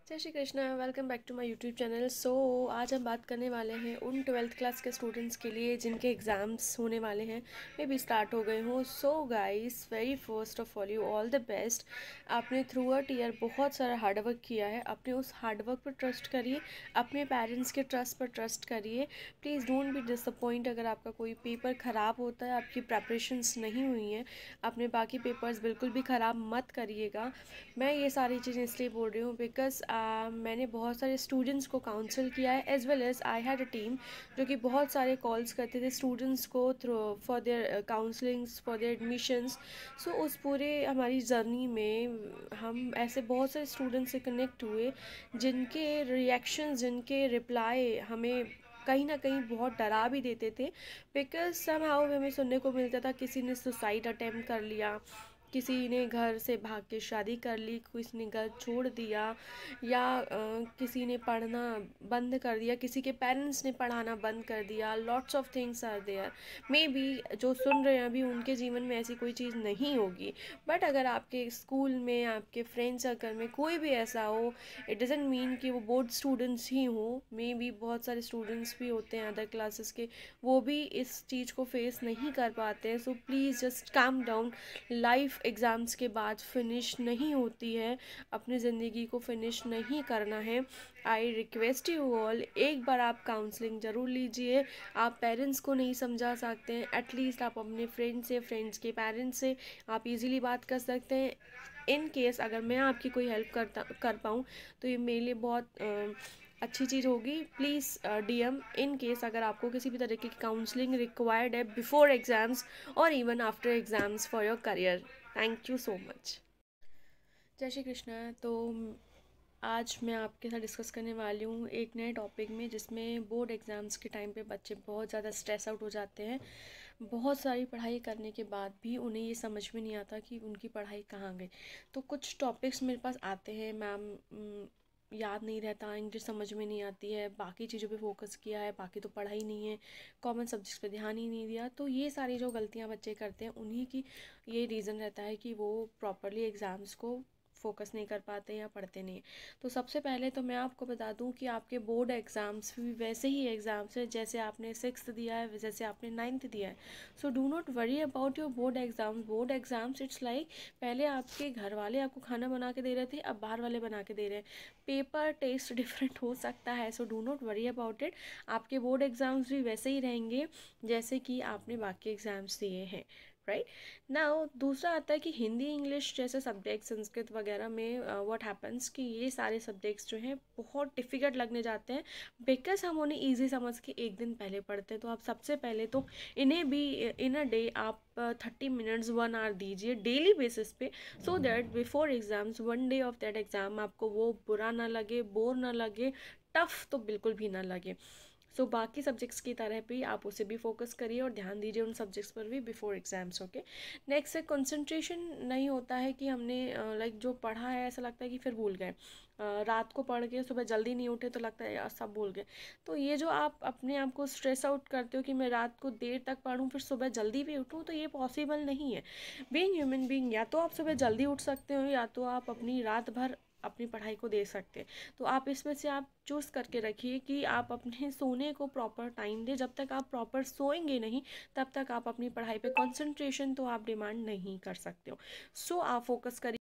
जय Shri Krishna. Welcome back to my YouTube channel. आज हम बात करने वाले हैं उन 12th क्लास के स्टूडेंट्स के लिए जिनके एग्ज़ाम्स होने वाले हैं, मे बी स्टार्ट हो गए हों। Guys, very first of all, you all the best. आपने थ्रू आउट ईयर बहुत सारा हार्डवर्क किया है, अपने उस हार्डवर्क पर ट्रस्ट करिए, अपने पेरेंट्स के ट्रस्ट पर ट्रस्ट करिए। प्लीज़ डोंट बी डिसअपॉइंट अगर आपका कोई पेपर ख़राब होता है, आपकी प्रेपरेशंस नहीं हुई हैं। अपने बाकी पेपर्स बिल्कुल भी ख़राब मत करिएगा। मैं ये सारी चीज़ें इसलिए बोल रही हूँ बिकॉज मैंने बहुत सारे स्टूडेंट्स को काउंसिल किया है, as well as I had a team जो कि बहुत सारे कॉल्स करते थे स्टूडेंट्स को through for their counsellings, for their admissions. उस पूरे हमारी जर्नी में हम ऐसे बहुत सारे स्टूडेंट्स से कनेक्ट हुए जिनके रिएक्शंस, जिनके रिप्लाई हमें कहीं ना कहीं बहुत डरा भी देते थे। बिकॉज समहाउ हमें सुनने को मिलता था किसी ने सुसाइड अटेम्प्ट कर लिया, किसी ने घर से भाग के शादी कर ली, किसी ने घर छोड़ दिया, या किसी ने पढ़ना बंद कर दिया, किसी के पेरेंट्स ने पढ़ाना बंद कर दिया। Lots of things are there. May be जो सुन रहे हैं अभी उनके जीवन में ऐसी कोई चीज़ नहीं होगी, बट अगर आपके स्कूल में, आपके फ्रेंड सर्कल में कोई भी ऐसा हो, इट डजेंट मीन कि वो बोर्ड स्टूडेंट्स ही हों। मे बी बहुत सारे स्टूडेंट्स भी होते हैं अदर क्लासेस के, वो भी इस चीज़ को फेस नहीं कर पाते हैं। So please just calm down. Life exams के बाद फिनिश नहीं होती है, अपनी ज़िंदगी को फिनिश नहीं करना है। आई रिक्वेस्ट यू ऑल, एक बार आप काउंसलिंग ज़रूर लीजिए। आप पेरेंट्स को नहीं समझा सकते हैं, एटलीस्ट आप अपने फ्रेंड से, फ्रेंड्स के पेरेंट्स से आप इजीली बात कर सकते हैं। इन केस अगर मैं आपकी कोई हेल्प कर पाऊँ तो ये मेरे लिए बहुत अच्छी चीज़ होगी। प्लीज़ डीएम इन केस अगर आपको किसी भी तरीके की काउंसलिंग रिक्वायर्ड है बिफोर एग्ज़ाम्स और even after exams for your career. Thank you so much. जय श्री कृष्णा। आज मैं आपके साथ डिस्कस करने वाली हूँ एक नए टॉपिक में, जिसमें बोर्ड एग्ज़ाम्स के टाइम पे बच्चे बहुत ज़्यादा स्ट्रेस आउट हो जाते हैं। बहुत सारी पढ़ाई करने के बाद भी उन्हें ये समझ में नहीं आता कि उनकी पढ़ाई कहाँ गई। तो कुछ टॉपिक्स मेरे पास आते हैं, मैम याद नहीं रहता, इंग्लिश समझ में नहीं आती है, बाकी चीज़ों पे फोकस किया है, बाकी तो पढ़ा ही नहीं है, कॉमन सब्जेक्ट्स पे ध्यान ही नहीं दिया। तो ये सारी जो गलतियाँ बच्चे करते हैं, उन्हीं की ये रीज़न रहता है कि वो प्रॉपरली एग्ज़ाम्स को फोकस नहीं कर पाते या पढ़ते नहीं। तो सबसे पहले तो मैं आपको बता दूं कि आपके बोर्ड एग्ज़ाम्स भी वैसे ही एग्ज़ाम्स हैं जैसे आपने 6th दिया है, जैसे आपने 9th दिया है। So do not worry about your board exams. Board exams it's like, पहले आपके घर वाले आपको खाना बना के दे रहे थे, अब बाहर वाले बना के दे रहे हैं। पेपर टेस्ट डिफरेंट हो सकता है, so do not worry about it. आपके बोर्ड एग्ज़ाम्स भी वैसे ही रहेंगे जैसे कि आपने बाकी एग्ज़ाम्स दिए हैं, राइट। नाउ दूसरा आता है कि हिंदी, इंग्लिश जैसे सब्जेक्ट, संस्कृत वगैरह में व्हाट हैपन्स कि ये सारे सब्जेक्ट्स जो हैं बहुत डिफ़िकल्ट लगने जाते हैं, बिकॉज हम उन्हें ईजी समझ के एक दिन पहले पढ़ते हैं। तो आप सबसे पहले तो इन्हें भी इन अ डे आप 30 मिनट्स 1 आवर दीजिए डेली बेसिस पे, so that before exams, 1 day of that exam आपको वो बुरा ना लगे, बोर ना लगे, टफ़ तो बिल्कुल भी ना लगे। बाकी सब्जेक्ट्स की तरह भी आप उसे भी फोकस करिए और ध्यान दीजिए उन सब्जेक्ट्स पर भी बिफोर एग्जाम्स। ओके। नेक्स्ट है कंसंट्रेशन। नहीं होता है कि हमने लाइक जो पढ़ा है ऐसा लगता है कि फिर भूल गए, रात को पढ़ के सुबह जल्दी नहीं उठे तो लगता है यार सब भूल गए। तो ये जो आप अपने आप को स्ट्रेस आउट करते हो कि मैं रात को देर तक पढ़ूँ फिर सुबह जल्दी भी उठूँ, तो ये पॉसिबल नहीं है। बीइंग ह्यूमन बीइंग, या तो आप सुबह जल्दी उठ सकते हो या तो आप अपनी रात भर अपनी पढ़ाई को दे सकते हैं। तो आप इसमें से आप चूज़ करके रखिए कि आप अपने सोने को प्रॉपर टाइम दें। जब तक आप प्रॉपर सोएंगे नहीं तब तक आप अपनी पढ़ाई पे कंसंट्रेशन तो आप डिमांड नहीं कर सकते हो। आप फोकस करिए।